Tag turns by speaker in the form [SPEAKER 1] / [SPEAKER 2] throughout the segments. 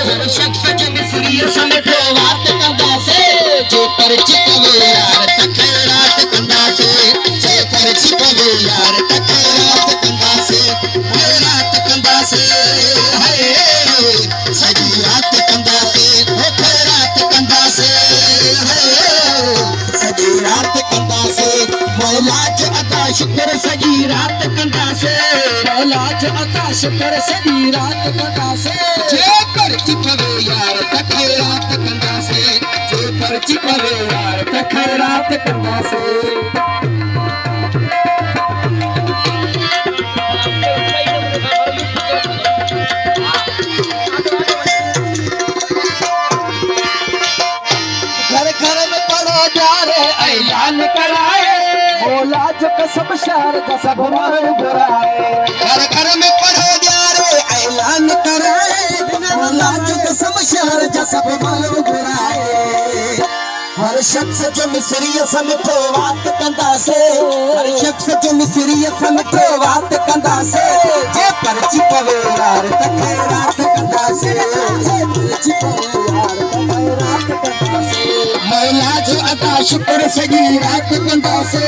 [SPEAKER 1] हर शख्स जो मिसरी समझो बात कंदा से जो पर चिपवे यार तक रात कंदा से जो पर चिपवे यार तक रात कंदा से रात कंदा से सजी रात कंदा से रात कंदा से सजी रात कंदा से मौला जो अता शुक्र सजी रात कंदा से मौला जो अता शुक्र सजी रात कंदा से जे पर चिपवे यार तक रात कंदा से जे पर चिपवे यार तक रात कंदा से ऐलान कराए मौला जो कसम शहर का सब मारू बुराए घर घर में पढ़ो यारो ऐलान कराए मौला जो कसम शहर का सब मारू बुराए हर शख्स जो मिसरी समझो बात कंदा से हर शख्स जो मिसरी समझो बात कंदा से जे पर चिपवे यार तक रात कंदा से जे पर चिपवे यार तक रात कंदा से मौला जो अता शुक्र सजी रात कंदा से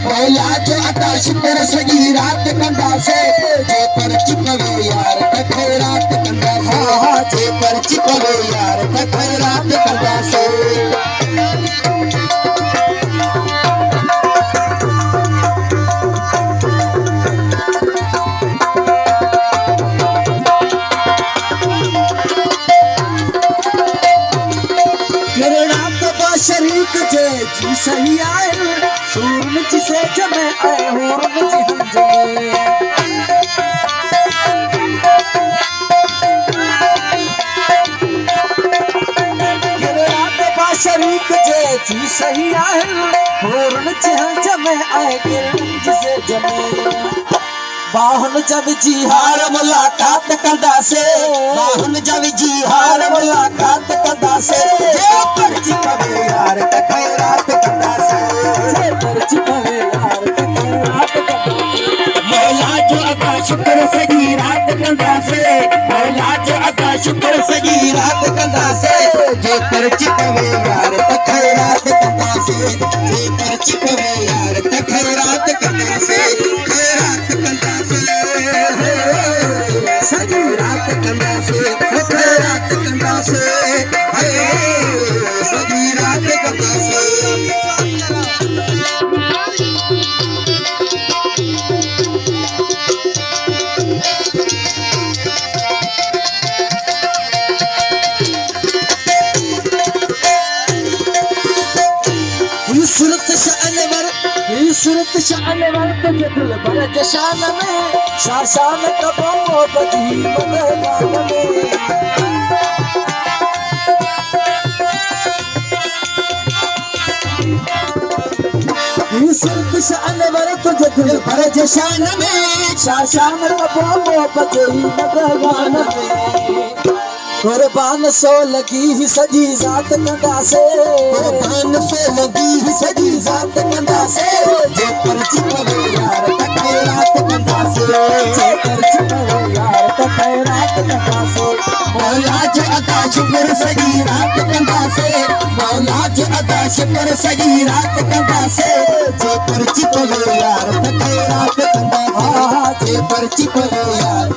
[SPEAKER 1] मौला जो अता शुक्र सजी रात कंदा से जे पर चिपवे यार तक रात कंदा से जे पर चिपवे यार तक रात कंदा से शरीक जे जी सही आए सूर मिच से जमे आए होर मिच हम जमे रात बा शरीक जे जी सही आए होर मिच हम जमे आए जिसे जमे बाहुन जब जी हार मुलाकात कंदा से बाहुन जब जी हार मुलाकात कंदा से जे पर चिपवे यार तक रात कंदा से जे पर चिपवे यार तक रात कंदा से मौला जो अता शुक्र सजी रात कंदा से मौला जो अता शुक्र सजी रात कंदा से जे पर चिपवे यार तक रात कंदा से जे पर चिपवे यार तक रात कंदा से रात कंदा सजी रात कंदा से रात कंदा से सजी रात कंदा से सूरत शान वर्त के दिल भर जशान में शाशान कबो बदी मगवान में सूरत शान वर्त के दिल भर जशान में शाशान कबो बदी मगवान में कुर्बान सो लगी ही सजी जात कंदा से कुर्बान सो लगी ही सजी जात कंदा से जे पर चिपवे यार तक रात कंदा से जे पर चिपवे यार तक रात कंदा से मौला जो अता शुक्र सजी रात कंदा से मौला जो अता शुक्र सजी रात कंदा से जे पर चिपवे यार तक रात कंदा से जे पर चिपवे यार